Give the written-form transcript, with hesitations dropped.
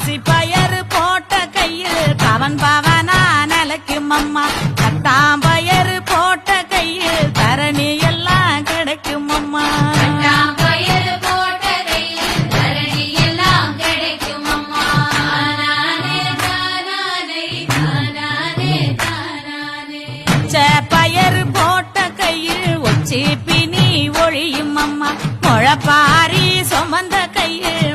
பாசிப்பயறு போட்ட கையில் கவன் பவனா நிலைக்கும் அம்மா கட்டாம்பயறு போட்ட கையில் தரணி எல்லாம் கிடைக்கும் அம்மா பயறு போட்ட கையில் ஒச்சி பினி ஒழியும் அம்மா முழப்பாரி சுமந்த கையில்